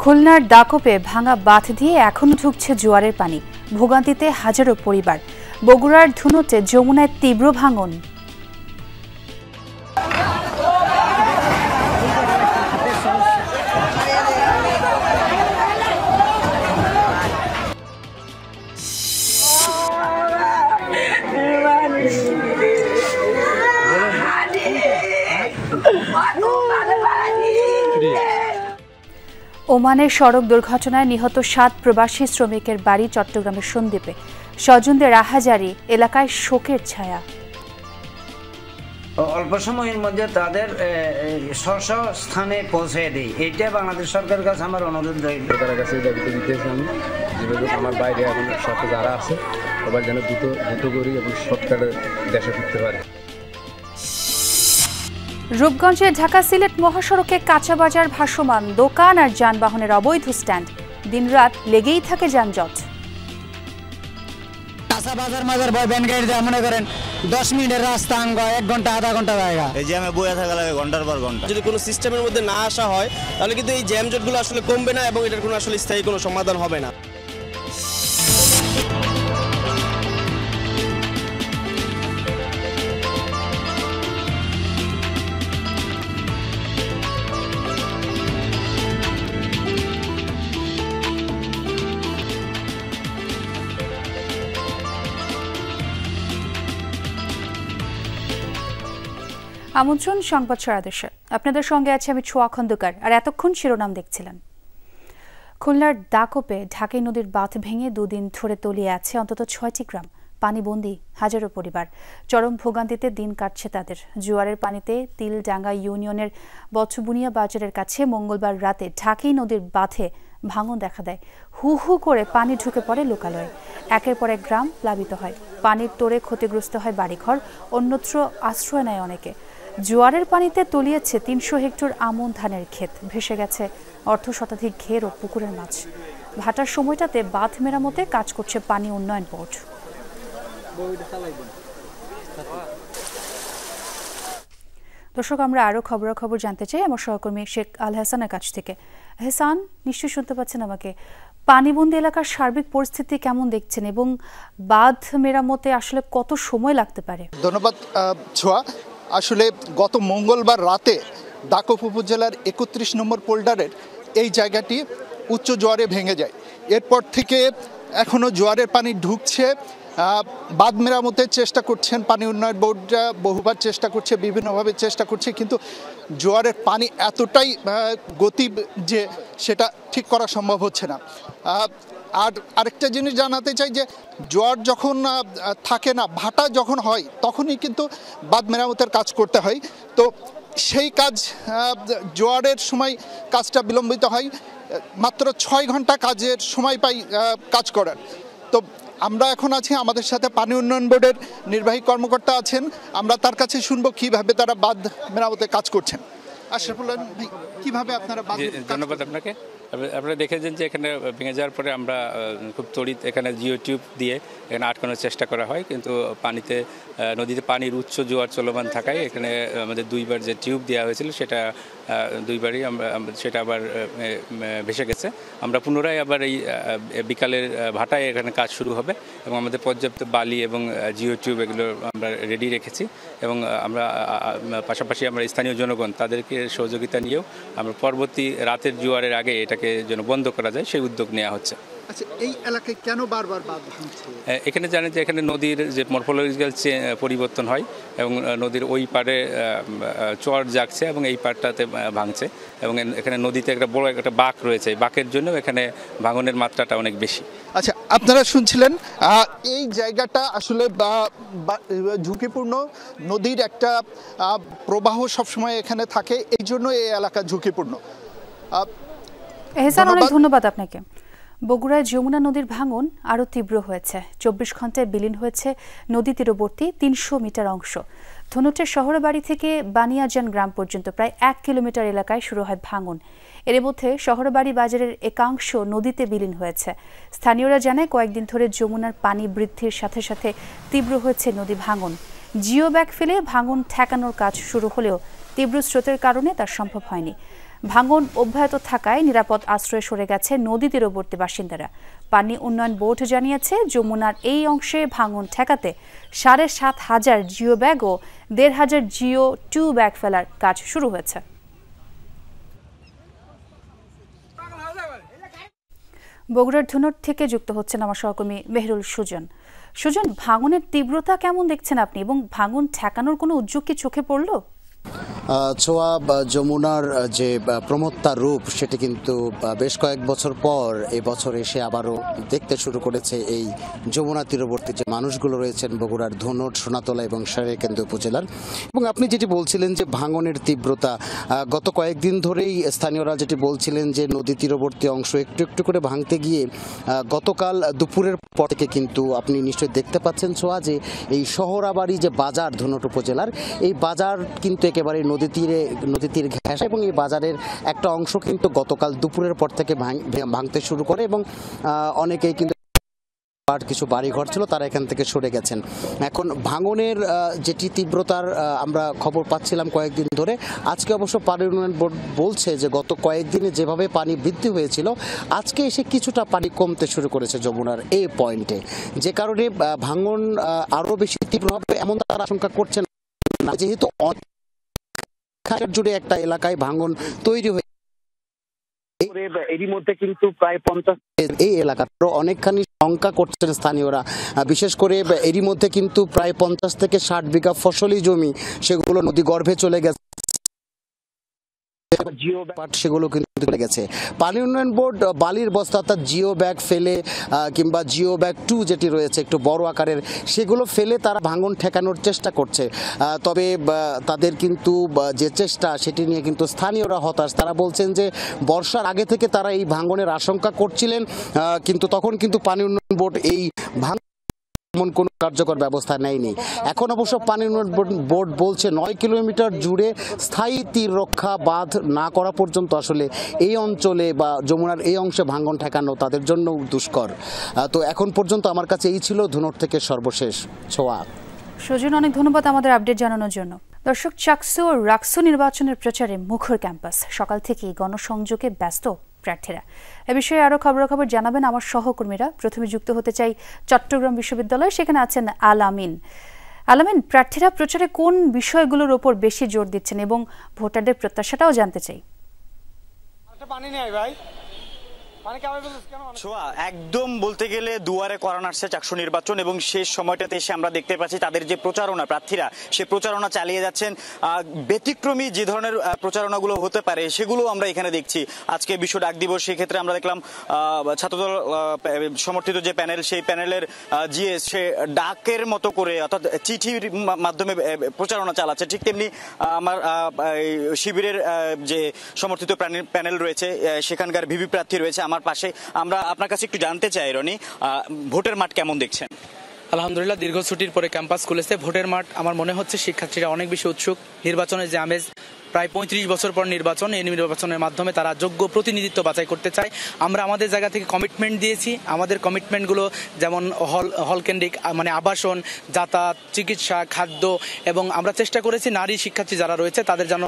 খুলনার দাকোপে ভাঙা বাঁধ দিয়ে এখনো ঢুকছে জোয়ারের পানি, ভোগান্তিতে হাজারো পরিবার। বগুড়ার ধুনটে যমুনায় তীব্র ভাঙন। ওমানের সড়ক দুর্ঘটনায় নিহত ৭ প্রবাসী শ্রমিকের বাড়ি চট্টগ্রামের সন্দ্বীপে। স্বজনদের আহাজারি, এলাকায় শোকের ছায়া। অল্প সময়ের মধ্যে তাদের স্ব স্থানে পৌঁছে দেয়, এইটা বাংলাদেশ সরকারের কাছে আমার অনুরোধ রইল। সরকারের কাছে দাবিতে দিতেছি আমি, যেভাবে আমার বাইরে এখন সাথে যারা আছে সবাই যেন দ্রুত করি এবং সরকারের দেশে ফিরতে পারে। রূপগঞ্জে ঢাকা সিলেট মহাসড়কে কাঁচা বাজার ভাসমান, দোকান আর যানবাহনের অবৈধ স্ট্যান্ড, দিনরাত লেগেই থাকে যানজট। কাঁচা বাজার মাজার ভ্যান গাড়ি দিয়ে মনে করেন 10 মিনিটের রাস্তা 1 ঘন্টা আধা ঘন্টা জায়গা, এই জ্যামে বয়ে থাকা লাগে ঘন্টার পর ঘন্টা। যদি কোনো সিস্টেমের মধ্যে না আসা হয় তাহলে কিন্তু এই জ্যামজটগুলো আসলে কমবে না এবং এটার কোনো আসলে স্থায়ী কোনো সমাধান হবে না। আমন্ত্রণ সংবাদ সরাদেশে, আপনাদের সঙ্গে আছে আমি ছোয়া খন্দকার। আর এতক্ষণ শিরোনাম দেখছিলেন। খুলনার দাকোপে ঢাকাই নদীর বাঁধ ভেঙে 2 দিন ধরে তলিয়ে আছে অন্তত 6টি গ্রাম, পানিবন্দী হাজারো পরিবার। চরম ভোগান্তিতে দিন কাটছে তাদের। জোয়ারের পানিতে তিলডাঙ্গা ইউনিয়নের বছবুনিয়া বাজারের কাছে মঙ্গলবার রাতে ঢাকাই নদীর বাঁধে ভাঙন দেখা দেয়। হু হু করে পানি ঢুকে পড়ে লোকালয়ে। একের পর এক গ্রাম প্লাবিত হয়, পানির তোড়ে ক্ষতিগ্রস্ত হয় বাড়িঘর, অন্যত্র আশ্রয় নেয় অনেকে। জোয়ারের পানিতে তলিয়েছে 300 হেক্টর আমন ধানের ক্ষেত, ভেসে গেছে অর্ধশতাধিক ঘের ও পুকুরের মাছ। ভাটার সময়টাতে বাঁধ মেরামতে কাজ করছে পানি উন্নয়ন বোর্ড। দর্শক, আমরা আরো খবরাখবর জানতে চাই আমার সহকর্মী শেখ আল হাসানের কাছ থেকে। হাসান, নিশ্চয়ই শুনতে পাচ্ছেন আমাকে। পানিবন্দী এলাকার সার্বিক পরিস্থিতি কেমন দেখছেন এবং বাঁধ মেরামতে আসলে কত সময় লাগতে পারে? ধন্যবাদ ছোয়া। আসলে গত মঙ্গলবার রাতে দাকোপ উপজেলার 31 নম্বর পোল্ডারের এই জায়গাটি উচ্চ জোয়ারে ভেঙে যায়। এরপর থেকে এখনও জোয়ারের পানি ঢুকছে। বাঁধ মেরামতের চেষ্টা করছেন পানি উন্নয়ন বোর্ডরা, বহুবার চেষ্টা করছে, বিভিন্নভাবে চেষ্টা করছে, কিন্তু জোয়ারের পানি এতটাই গতি যে সেটা ঠিক করা সম্ভব হচ্ছে না। আর আরেকটা জিনিস জানাতে চাই যে জোয়ার যখন থাকে না, ভাটা যখন হয়, তখনই কিন্তু বাঁধ মেরামতের কাজ করতে হয়। তো সেই কাজ জোয়ারের সময় কাজটা বিলম্বিত হয়, মাত্র 6 ঘন্টা কাজের সময় পাই কাজ করার। তো আমরা এখন আছি, আমাদের সাথে পানি উন্নয়ন বোর্ডের নির্বাহী কর্মকর্তা আছেন, আমরা তার কাছে শুনবো কিভাবে তারা বাঁধ মেরামতে কাজ করছেন। আশরাফুল ভাই, কিভাবে আপনারা? ধন্যবাদ আপনাকে। আপনারা দেখেছেন যে এখানে ভেঙে যাওয়ার পরে আমরা খুব তড়িৎ এখানে জিও টিউব দিয়ে এখানে আটকানোর চেষ্টা করা হয়, কিন্তু নদীতে পানির উচ্চ জোয়ার চলমান থাকায় এখানে আমাদের 2বার যে টিউব দেওয়া হয়েছিল সেটা 2বারই সেটা আবার ভেসে গেছে। আমরা পুনরায় আবার এই বিকালের ভাটায় এখানে কাজ শুরু হবে এবং আমাদের পর্যাপ্ত বালি এবং জিও টিউব এগুলো আমরা রেডি রেখেছি এবং আমরা পাশাপাশি আমরা স্থানীয় জনগণ তাদেরকে সহযোগিতা নিয়েও আমরা পরবর্তী রাতের জোয়ারের আগে এটাকে যেন বন্ধ করা যায় সেই উদ্যোগ নেওয়া হচ্ছে। আচ্ছা, এই এলাকায় কেন বারবার বাঁধ ভাঙছে? এখানে জানেন যে এখানে নদীর যে মরফোলজিক্যাল পরিবর্তন হয় এবং নদীর ওই পাড়ে চর জাগছে এবং এই পাড়টাতে ভাঙছে এবং এখানে নদীতে একটা বড় একটা বাঁক রয়েছে, এই বাঁকের জন্য এখানে ভাঙনের মাত্রাটা অনেক বেশি। আচ্ছা, আপনারা শুনছিলেন এই জায়গাটা আসলে ঝুঁকিপূর্ণ, নদীর একটা প্রবাহ সবসময় এখানে থাকে, এই জন্য এই এলাকা ঝুঁকিপূর্ণ। এহসান, অনেক ধন্যবাদ আপনাকে। বগুড়ায় যমুনা নদীর ভাঙন আরও তীব্র হয়েছে। 24 ঘন্টায় বিলীন হয়েছে নদী তীরবর্তী 300 মিটার অংশ। ধনুটের শহরবাড়ি থেকে বানিয়াজান গ্রাম পর্যন্ত প্রায় 1 কিলোমিটার এলাকায় শুরু হয় ভাঙন। এর মধ্যে শহরবাড়ি বাজারের একাংশ নদীতে বিলীন হয়েছে। স্থানীয়রা জানায় কয়েকদিন ধরে যমুনার পানি বৃদ্ধির সাথে সাথে তীব্র হয়েছে নদী ভাঙন। জিও ব্যাগ ফেলে ভাঙন ঠেকানোর কাজ শুরু হলেও তীব্র স্রোতের কারণে তা সম্ভব হয়নি। ভাঙন অব্যাহত থাকায় নিরাপদ আশ্রয়ে সরে গেছে নদী তীরবর্তী বাসিন্দারা। পানি উন্নয়ন বোর্ড জানিয়েছে, যমুনার এই অংশে ভাঙন ঠেকাতে ৭,৫০০ জিও ব্যাগ ও ১,৫০০ জিও 2 ব্যাগ ফেলার কাজ শুরু হয়েছে। বগুড়ার ধুনট থেকে যুক্ত হচ্ছেন আমার সহকর্মী মেহরুল সুজন। সুজন, ভাঙনের তীব্রতা কেমন দেখছেন আপনি, এবং ভাঙন ঠেকানোর কোনো উদ্যোগ কি চোখে পড়লো? ছোয়া, যমুনার যে প্রমত্তার রূপ সেটি কিন্তু বেশ কয়েক বছর পর এই বছর এসে আবারও দেখতে শুরু করেছে এই যমুনা তীরবর্তী যে মানুষগুলো রয়েছেন বগুড়ার ধুনট, সোনাতলা এবং সারেকেন্দ্র উপজেলার। এবং আপনি যেটি বলছিলেন যে ভাঙনের তীব্রতা, গত কয়েকদিন ধরেই স্থানীয়রা যেটি বলছিলেন যে নদী তীরবর্তী অংশ একটু একটু করে ভাঙতে গিয়ে গতকাল দুপুরের পর থেকে কিন্তু আপনি নিশ্চয়ই দেখতে পাচ্ছেন ছোয়া যে এই শহরাবাড়ি যে বাজার ধুনট উপজেলার, এই বাজার কিন্তু একেবারে নদী তীর ঘেঁষা, এবং এই বাজারের একটা অংশ কিন্তু গতকাল দুপুরের পর থেকে ভাঙতে শুরু করে এবং অনেকেই কিন্তু কিছু বাড়িঘর ছিল তারা এখান থেকে সরে গেছেন। এখন ভাঙনের যেটি তীব্রতার আমরা খবর পাচ্ছিলাম কয়েকদিন ধরে, আজকে অবশ্য পানি উন্নয়ন বোর্ড বলছে যে গত কয়েকদিনে যেভাবে পানি বৃদ্ধি হয়েছিল আজকে এসে কিছুটা পানি কমতে শুরু করেছে যমুনার এই পয়েন্টে, যে কারণে ভাঙন আরও বেশি তীব্র হবে এমন তারা আশঙ্কা করছেন না, যেহেতু জুড়ে একটা এলাকায় ভাঙন তৈরি হয়ে এরই মধ্যে কিন্তু প্রায় 50 এই এলাকার অনেকখানি শঙ্কা করছেন স্থানীয়রা। বিশেষ করে এরই মধ্যে কিন্তু প্রায় 50 থেকে 60 বিঘা ফসলি জমি সেগুলো নদী গর্ভে চলে গেছে, সেগুলো কিন্তু চলে গেছে। পানি উন্নয়ন বোর্ড বালির বস্তা অর্থাৎ জিও ব্যাগ ফেলে কিংবা জিও ব্যাগ 2 যেটি রয়েছে একটু বড় আকারের, সেগুলো ফেলে তারা ভাঙন ঠেকানোর চেষ্টা করছে। তবে তাদের কিন্তু যে চেষ্টা সেটি নিয়ে কিন্তু স্থানীয়রা হতাশ। তারা বলছেন যে বর্ষার আগে থেকে তারা এই ভাঙনের আশঙ্কা করছিলেন, কিন্তু তখন কিন্তু পানি উন্নয়ন বোর্ড এই এমন কোনো কার্যকর ব্যবস্থা নেয়নি। এখন অবশ্য পানি উন্নয়ন বোর্ড বলছে 9 কিলোমিটার জুড়ে স্থায়ী তীর রক্ষা বাঁধ না করা পর্যন্ত আসলে এই অঞ্চলে বা যমুনার এই অংশে ভাঙন ঠেকানো তাদের জন্য দুষ্কর। তো এখন পর্যন্ত আমার কাছে এই ছিল ধুনট থেকে সর্বশেষ ছোঁয়া। সুজন, অনেক ধন্যবাদ আমাদের আপডেট জানানোর জন্য। দর্শক, চাকসু ও রাকসু নির্বাচনের প্রচারে মুখর ক্যাম্পাস, সকাল থেকেই গণসংযোগে ব্যস্ত প্রার্থীরা। এ বিষয়ে আরো খবরাখবর জানাবেন আমার সহকর্মীরা। প্রথমে যুক্ত হতে চাই চট্টগ্রাম বিশ্ববিদ্যালয়, সেখানে আছেন আলামিন। আলামিন, প্রার্থীরা প্রচারে কোন বিষয়গুলোর উপর বেশি জোর দিচ্ছেন এবং ভোটারদের প্রত্যাশাটাও জানতে চাই। একদম বলতে গেলে দুয়ারে করান আসছে চাকসু নির্বাচন, এবং শেষ সময়টাতে এসে আমরা দেখতে পাচ্ছি তাদের যে প্রচারণা, প্রার্থীরা সে প্রচারণা চালিয়ে যাচ্ছেন। ব্যতিক্রমী যে ধরনের প্রচারণাগুলো হতে পারে সেগুলো আমরা এখানে দেখছি। আজকে বিশ্ব ডাক দিবস, সেক্ষেত্রে আমরা দেখলাম ছাত্রদল সমর্থিত যে প্যানেল, সেই প্যানেলের জিএস সে ডাকের মতো করে অর্থাৎ চিঠির মাধ্যমে প্রচারণা চালাচ্ছে। ঠিক তেমনি আমার শিবিরের যে সমর্থিত প্যানেল রয়েছে সেখানকার ভিভি প্রার্থী রয়েছে আমার পাশে। আমরা আপনার কাছে একটু জানতে চাই রনি, ভোটের মাঠ কেমন দেখছেন? আলহামদুলিল্লাহ, দীর্ঘ ছুটির পরে ক্যাম্পাস খুলেছে। ভোটের মাঠ আমার মনে হচ্ছে শিক্ষার্থীরা অনেক বেশি উৎসুক। নির্বাচনের যে আমেজ, প্রায় 35 বছর পর নির্বাচন, এই নির্বাচনের মাধ্যমে তারা যোগ্য প্রতিনিধিত্ব বাছাই করতে চায়। আমরা আমাদের জায়গা থেকে কমিটমেন্ট দিয়েছি। আমাদের কমিটমেন্টগুলো যেমন হল কেন্দ্রিক, মানে আবাসন, যাতায়াত, চিকিৎসা, খাদ্য, এবং আমরা চেষ্টা করেছি নারী শিক্ষার্থী যারা রয়েছে তাদের যেন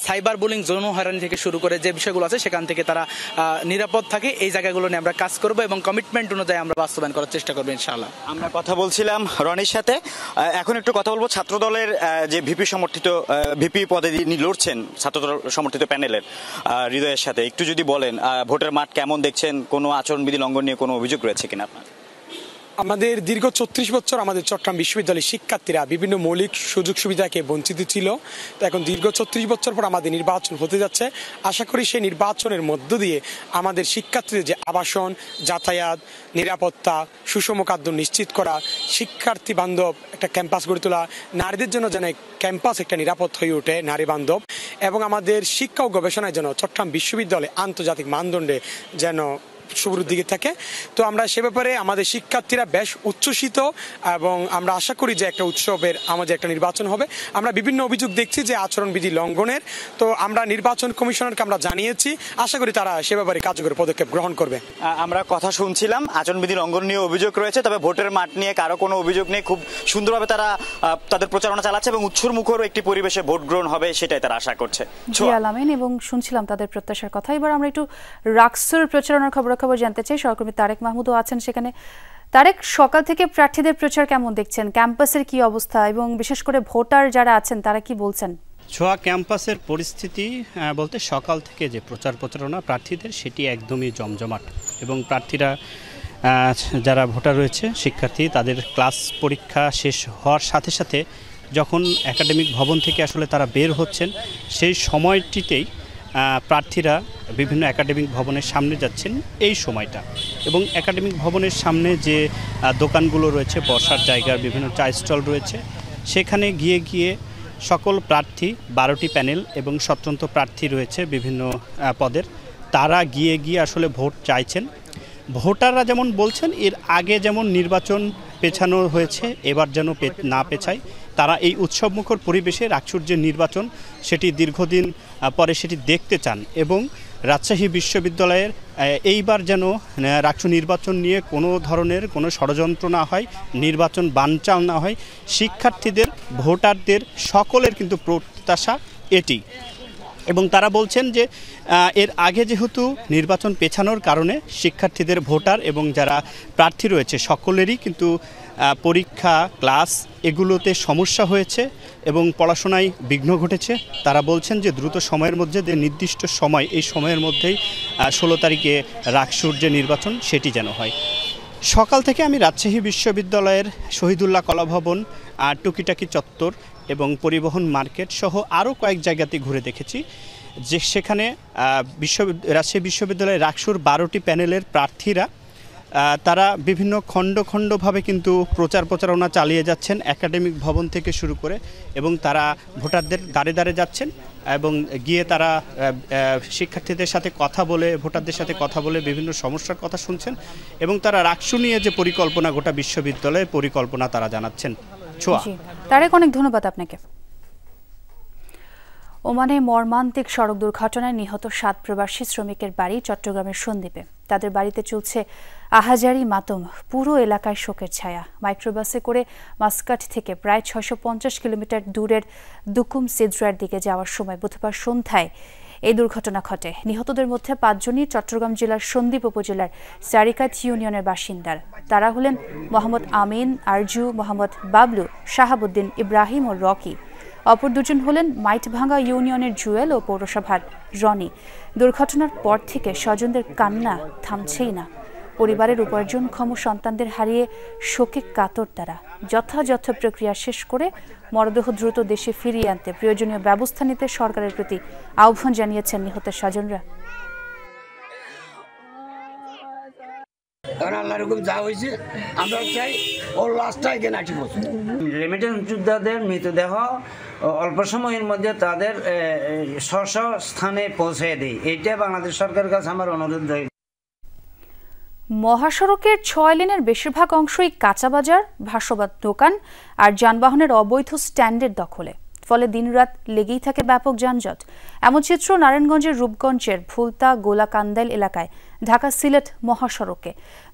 সাইবার বুলিং, যৌন হয়রানি থেকে শুরু করে যে বিষয়গুলো আছে সেখান থেকে তারা নিরাপদ থাকে, এই জায়গাগুলো নিয়ে আমরা কাজ করব এবং কমিটমেন্ট অনুযায়ী আমরা বাস্তবায়ন করার চেষ্টা করবো ইনশাআল্লাহ। আমরা কথা বলছিলাম রনির সাথে। এখন একটু কথা বলবো ছাত্রদলের যে ভিপি সমর্থিত ভিপি পদে লড়ছেন ছাত্রদল সমর্থিত প্যানেলের হৃদয়ের সাথে। একটু যদি বলেন ভোটের মাঠ কেমন দেখছেন, কোনো আচরণবিধি লঙ্ঘন নিয়ে কোনো অভিযোগ রয়েছে কিনা আপনার? আমাদের দীর্ঘ 34 বছর আমাদের চট্টগ্রাম বিশ্ববিদ্যালয়ের শিক্ষার্থীরা বিভিন্ন মৌলিক সুযোগ সুবিধাকে বঞ্চিত ছিল। তো এখন দীর্ঘ 34 বছর পর আমাদের নির্বাচন হতে যাচ্ছে। আশা করি সেই নির্বাচনের মধ্য দিয়ে আমাদের শিক্ষার্থীদের যে আবাসন, যাতায়াত, নিরাপত্তা, সুষম খাদ্য নিশ্চিত করা, শিক্ষার্থী বান্ধব একটা ক্যাম্পাস গড়ে তোলা, নারীদের জন্য যেন ক্যাম্পাস একটা নিরাপদ হয়ে ওঠে, নারী বান্ধব, এবং আমাদের শিক্ষা ও গবেষণায় যেন চট্টগ্রাম বিশ্ববিদ্যালয় আন্তর্জাতিক মানদণ্ডে যেন শুরুর দিকে থাকে। তো আমরা সে ব্যাপারে আমাদের শিক্ষার্থীরা বেশ উচ্ছ্বসিত এবং আমরা আশা করি যে একটা উৎসবের আমাদের একটা নির্বাচন হবে। আমরা বিভিন্ন অভিযোগ দেখছি যে আচরণবিধি লঙ্ঘনের, তো আমরা নির্বাচন কমিশনারকে আমরা জানিয়েছি, আশা করি তারা সে ব্যাপারে কার্যকরী পদক্ষেপ গ্রহণ করবে। আমরা কথা শুনছিলাম আচরণবিধি লঙ্ঘন নিয়ে অভিযোগ রয়েছে, তবে ভোটের মাঠ নিয়ে কারো কোনো অভিযোগ নেই। খুব সুন্দরভাবে তারা তাদের প্রচারণা চালাচ্ছে এবং উৎসবমুখর একটি পরিবেশে ভোট গ্রহণ হবে সেটাই তারা আশা করছে। আলামিন এবং শুনছিলাম তাদের প্রত্যাশার কথা। এবার আমরা একটু রাকসুর প্রচারণার খবরাখবর জানতে চাই। সহকর্মী তারেক মাহমুদও আছেন সেখানে। তারেক, সকাল থেকে প্রার্থীদের প্রচার কেমন দেখছেন? ক্যাম্পাসের কি অবস্থা এবং বিশেষ করে ভোটার যারা আছেন তারা কি বলছেন? ছোয়া ক্যাম্পাসের পরিস্থিতি বলতে সকাল থেকে যে প্রচারণা প্রার্থীদের সেটি একদমই জমজমাট এবং প্রার্থীরা যারা ভোটার রয়েছে শিক্ষার্থী তাদের ক্লাস পরীক্ষা শেষ হওয়ার সাথে সাথে যখন একাডেমিক ভবন থেকে আসলে তারা বের হচ্ছেন সেই সময়টিতেই প্রার্থীরা বিভিন্ন একাডেমিক ভবনের সামনে যাচ্ছেন এই সময়টা। এবং একাডেমিক ভবনের সামনে যে দোকানগুলো রয়েছে, বসার জায়গার বিভিন্ন চা স্টল রয়েছে, সেখানে গিয়ে সকল প্রার্থী 12টি প্যানেল এবং স্বতন্ত্র প্রার্থী রয়েছে বিভিন্ন পদের, তারা গিয়ে আসলে ভোট চাইছেন। ভোটাররা যেমন বলছেন এর আগে যেমন নির্বাচন পেছানো হয়েছে, এবার যেন না পেছায়। তারা এই উৎসবমুখর পরিবেশে রাকসুর যে নির্বাচন সেটি দীর্ঘদিন পরে সেটি দেখতে চান এবং রাজশাহী বিশ্ববিদ্যালয়ের এইবার যেন রাকসু নির্বাচন নিয়ে কোনো ধরনের কোনো ষড়যন্ত্র না হয়, নির্বাচন বানচাল না হয়। শিক্ষার্থীদের, ভোটারদের সকলের কিন্তু প্রত্যাশা এটি। এবং তারা বলছেন যে এর আগে যেহেতু নির্বাচন পেছানোর কারণে শিক্ষার্থীদের, ভোটার এবং যারা প্রার্থী রয়েছে সকলেরই কিন্তু পরীক্ষা, ক্লাস এগুলোতে সমস্যা হয়েছে এবং পড়াশোনায় বিঘ্ন ঘটেছে। তারা বলছেন যে দ্রুত সময়ের মধ্যে যে নির্দিষ্ট সময়, এই সময়ের মধ্যেই 16 তারিখে রাকসুর যে নির্বাচন সেটি যেন হয়। সকাল থেকে আমি রাজশাহী বিশ্ববিদ্যালয়ের শহীদুল্লাহ কলাভবন, টুকিটাকি চত্বর এবং পরিবহন মার্কেট সহ আরও কয়েক জায়গাতে ঘুরে দেখেছি যে সেখানে রাজশাহী বিশ্ববিদ্যালয়ের রাকসুর 12টি প্যানেলের প্রার্থীরা তারা বিভিন্ন খণ্ডভাবে কিন্তু প্রচারণা চালিয়ে যাচ্ছেন একাডেমিক ভবন থেকে শুরু করে, এবং তারা ভোটারদের দ্বারে যাচ্ছেন এবং গিয়ে তারা শিক্ষার্থীদের সাথে কথা বলে, ভোটারদের সাথে কথা বলে বিভিন্ন সমস্যার কথা শুনছেন এবং তারা রাকসু নিয়ে যে পরিকল্পনা, গোটা বিশ্ববিদ্যালয়ের পরিকল্পনা তারা জানাচ্ছেন। ছোয়া, তারেক, অনেক ধন্যবাদ আপনাকে। ওমানে মর্মান্তিক সড়ক দুর্ঘটনায় নিহত 7 প্রবাসী শ্রমিকের বাড়ি চট্টগ্রামের সন্দ্বীপে। তাদের বাড়িতে চলছে আহাজারি মাতম, পুরো এলাকায় শোকের ছায়া। মাইক্রোবাসে করে মাসকাট থেকে প্রায় 650 কিলোমিটার দূরের দুকুম সিদ্রার দিকে যাওয়ার সময় বুধবার সন্ধ্যায় এই দুর্ঘটনা ঘটে। নিহতদের মধ্যে 5 জনই চট্টগ্রাম জেলার সন্দ্বীপ উপজেলার সারিকাত ইউনিয়নের বাসিন্দার। তারা হলেন মোহাম্মদ আমিন, আরজু, মোহাম্মদ বাবলু, শাহাবুদ্দিন, ইব্রাহিম ও রকি। অপর 2 জন হলেন মাইটভাঙ্গা ইউনিয়নের জুয়েল ও পৌরসভার রনি। দুর্ঘটনার পর থেকে স্বজনদের কান্না থামছেই না। পরিবারের উপার্জনক্ষম সন্তানদের হারিয়ে শোকে কাতর তারা। যথাযথ প্রক্রিয়া শেষ করে মরদেহ দ্রুত দেশে ফিরিয়ে আনতে প্রয়োজনীয় ব্যবস্থা নিতে সরকারের প্রতি আহ্বান জানিয়েছেন নিহতের স্বজনরা। রেমিটেন্স যোদ্ধাদের মৃতদেহ অল্প সময়ের মধ্যে তাদের স্থানে পৌঁছে দেয়, এইটা বাংলাদেশ সরকারের কাছে আমার অনুরোধ রয়েছে। মহাসড়কের 6 লেনের বেশিরভাগ অংশই কাঁচা বাজার, ভাসবাদ দোকান আর যানবাহনের অবৈধ স্ট্যান্ডের দখলে। ফলে দিনরাত লেগেই থাকে ব্যাপক যানজট। এমন চিত্র নারায়ণগঞ্জের রূপগঞ্জের ভুলতা গোলাকান্দাইল এলাকায় ঢাকা সিলেট মহাসড়কে।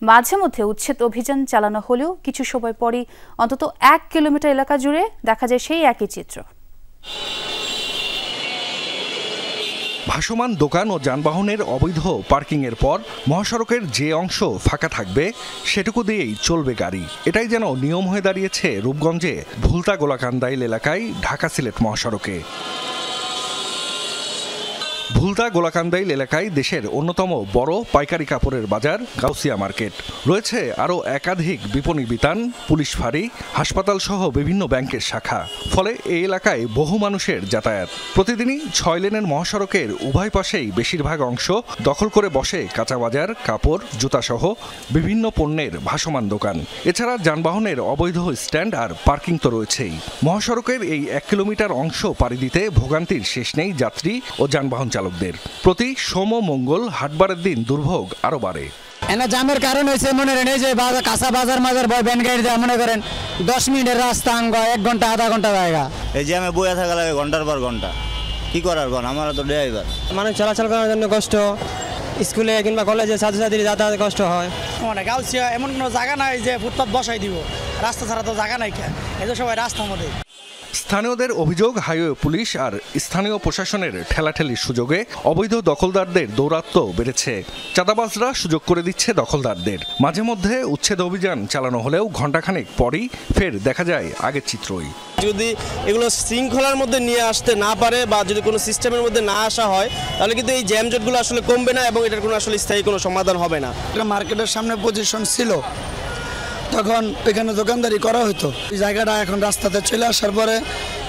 মাঝে মধ্যে উচ্ছেদ অভিযান চালানো হলেও কিছু সময় পরই অন্তত 1 কিলোমিটার এলাকা জুড়ে দেখা যায় সেই একই চিত্র। ভাসমান দোকান ও যানবাহনের অবৈধ পার্কিংয়ের পর মহাসড়কের যে অংশ ফাঁকা থাকবে সেটুকু দিয়েই চলবে গাড়ি। এটাই যেন নিয়ম হয়ে দাঁড়িয়েছে রূপগঞ্জে ভুলতা গোলাকান্দাইল এলাকায় ঢাকা সিলেট মহাসড়কে। ভুলতা গোলাকান্দাইল এলাকায় দেশের অন্যতম বড় পাইকারি কাপড়ের বাজার গাউসিয়া মার্কেট। রয়েছে আরও একাধিক বিপণী বিতান, পুলিশ ফাঁড়ি, হাসপাতাল সহ বিভিন্ন ব্যাংকের শাখা। ফলে এই এলাকায় বহু মানুষের যাতায়াত। প্রতিদিনই 6 লেনের মহাসড়কের উভয় পাশেই বেশিরভাগ অংশ দখল করে বসে কাঁচা বাজার, কাপড়, জুতা সহ বিভিন্ন পণ্যের ভাসমান দোকান। এছাড়া যানবাহনের অবৈধ স্ট্যান্ড আর পার্কিং তো রয়েছেই। মহাসড়কের এই 1 কিলোমিটার অংশ পাড়ি দিতে ভোগান্তির শেষ নেই যাত্রী ও যানবাহন চালকদের। প্রতি সোম মঙ্গল হাটবারের দিন দুর্ভোগ আরও বাড়ে। এনা জামের কারণ হয়েছে মনে করেন এই যে কাঁচা বাজার মাজার বয় ভ্যান গাড়ি দেওয়া মনে করেন 10 মিনিটের রাস্তা আঙ্গ 1 ঘন্টা আধা ঘন্টা জায়গা। এই যে আমি বইয়া থাকা লাগে ঘন্টার পর ঘন্টা, কি করার কোন, আমরা তো ড্রাইভার। মানুষ চলাচল করার জন্য কষ্ট, স্কুলে কিংবা কলেজে ছাত্রছাত্রীর যাতায়াতে কষ্ট হয়। মানে গাউসিয়া এমন কোনো জায়গা নাই যে ফুটপাত বসাই দিব, রাস্তা ছাড়া তো জায়গা নাই, এই তো সবাই রাস্তার মধ্যে। স্থানীয়দের অভিযোগ, হাইওয়ে পুলিশ আর স্থানীয় প্রশাসনের ঠেলাঠেলির সুযোগে অবৈধ দখলদারদের দৌরাত্ম্য বেড়েছে। চাঁদাবাজরা সুযোগ করে দিচ্ছে দখলদারদের। মাঝে মধ্যে উচ্ছেদ অভিযান চালানো হলেও ঘণ্টাখানেক পরই ফের দেখা যায় আগের চিত্রই। যদি এগুলো শৃঙ্খলার মধ্যে নিয়ে আসতে না পারে বা যদি কোনো সিস্টেমের মধ্যে না আসা হয়, তাহলে কিন্তু এই জ্যামজটগুলো আসলে কমবে না এবং এটার কোনো আসলে স্থায়ী কোনো সমাধান হবে না। এটা মার্কেটের সামনে পজিশন ছিল, তখন এখানে দোকানদারি করা হতো। এই জায়গাটা এখন রাস্তাতে চলে আসার পরে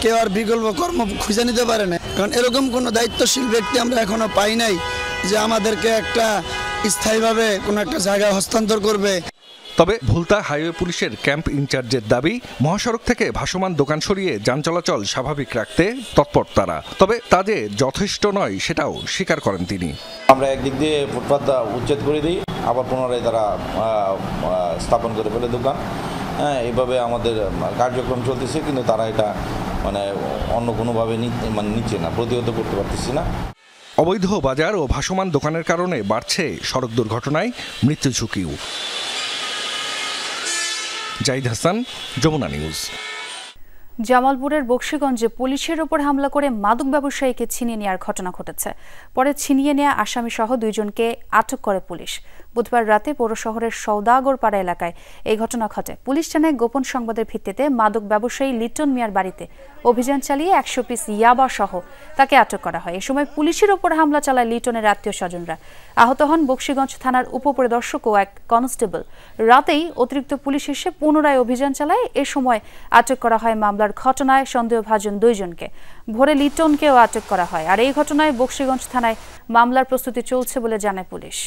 কেউ আর বিকল্প কর্ম খুঁজে নিতে পারে না। কারণ এরকম কোনো দায়িত্বশীল ব্যক্তি আমরা এখনো পাই নাই যে আমাদেরকে একটা স্থায়ীভাবে কোনো একটা জায়গায় হস্তান্তর করবে। তবে ভুলতা হাইওয়ে পুলিশের ক্যাম্প ইনচার্জের দাবি, মহাসড়ক থেকে ভাসমান দোকান সরিয়ে যান চলাচল স্বাভাবিক রাখতে তৎপর তারা। তবে তা যে যথেষ্ট নয় সেটাও স্বীকার করেন তিনি। আমরা একদিক দিয়ে ফুটপাত উচ্ছেদ করে দিই, আবার পুনরায় তারা স্থাপন করে ফেলে দোকান। এইভাবে আমাদের কার্যক্রম চলতেছে, কিন্তু তারা এটা মানে অন্য কোনোভাবে নিচ্ছে না, প্রতিহত করতে পারতেছি না। অবৈধ বাজার ও ভাসমান দোকানের কারণে বাড়ছে সড়ক দুর্ঘটনায় মৃত্যু ঝুঁকিও। জাহিদ হাসান, যমুনা নিউজ। জামালপুরের বকশীগঞ্জে পুলিশের ওপর হামলা করে মাদক ব্যবসায়ীকে ছিনিয়ে নেওয়ার ঘটনা ঘটেছে। পরে ছিনিয়ে নেওয়া আসামি সহ 2 জনকে আটক করে পুলিশ। বুধবার রাতে পৌর শহরের সওদাগরপাড়া এলাকায় এই ঘটনা ঘটে। পুলিশ জানায়, গোপন সংবাদের ভিত্তিতে মাদক ব্যবসায়ী লিটন মিয়ার বাড়িতে অভিযান চালিয়ে 100 পিস ইয়াবা সহ তাকে আটক করা হয়। এ সময় পুলিশের ওপর হামলা চালায় লিটনের আত্মীয় স্বজনরা। আহত হন বকশীগঞ্জ থানার উপপরিদর্শক ও 1 কনস্টেবল। রাতেই অতিরিক্ত পুলিশ এসে পুনরায় অভিযান চালায়। এ সময় আটক করা হয় মামলার ঘটনায় সন্দেহভাজন 2 জনকে। ভোরে লিটনকেও আটক করা হয়। আর এই ঘটনায় বকশীগঞ্জ থানায় মামলার প্রস্তুতি চলছে বলে জানায় পুলিশ।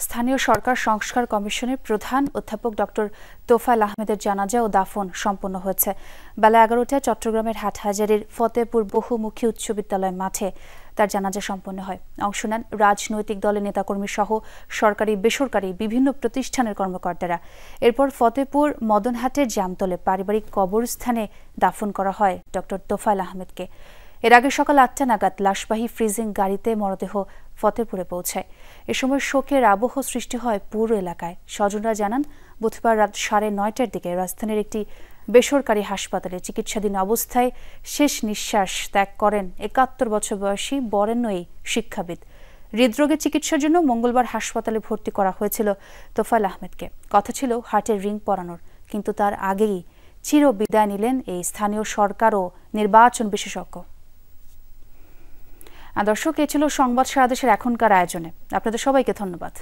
স্থানীয় সরকার সংস্কার কমিশনের প্রধান অধ্যাপক ডক্টর তোফায়েল আহমেদের জানাজা ও দাফন সম্পন্ন হয়েছে। বেলা 11টায় চট্টগ্রামের হাটহাজারীর ফতেপুর বহুমুখী উচ্চ বিদ্যালয় মাঠে তার জানাজা সম্পন্ন হয়। অংশ নেন রাজনৈতিক দলের নেতাকর্মী সহ সরকারি বেসরকারি বিভিন্ন প্রতিষ্ঠানের কর্মকর্তারা। এরপর ফতেপুর মদনহাটের জামতলে পারিবারিক কবরস্থানে দাফন করা হয় ডক্টর তোফায়েল আহমেদকে। এর আগে সকাল 8টা নাগাদ লাশবাহী ফ্রিজিং গাড়িতে মরদেহ ফতেপুরে পৌঁছায়। এ সময় শোকের আবহ সৃষ্টি হয় পুরো এলাকায়। স্বজনরা জানান, বুধবার রাত 9:30টার দিকে রাজধানীর একটি বেসরকারি হাসপাতালে চিকিৎসাধীন অবস্থায় শেষ নিঃশ্বাস ত্যাগ করেন 71 বছর বয়সী বরেণ্য এই শিক্ষাবিদ। হৃদরোগের চিকিৎসার জন্য মঙ্গলবার হাসপাতালে ভর্তি করা হয়েছিল তোফায়েল আহমেদকে। কথা ছিল হার্টের রিং পরানোর, কিন্তু তার আগেই চির বিদায় নিলেন এই স্থানীয় সরকার ও নির্বাচন বিশেষজ্ঞ। দর্শক, এ ছিল সংবাদ সারা দেশের এখনকার আয়োজনে। আপনাদের সবাইকে ধন্যবাদ।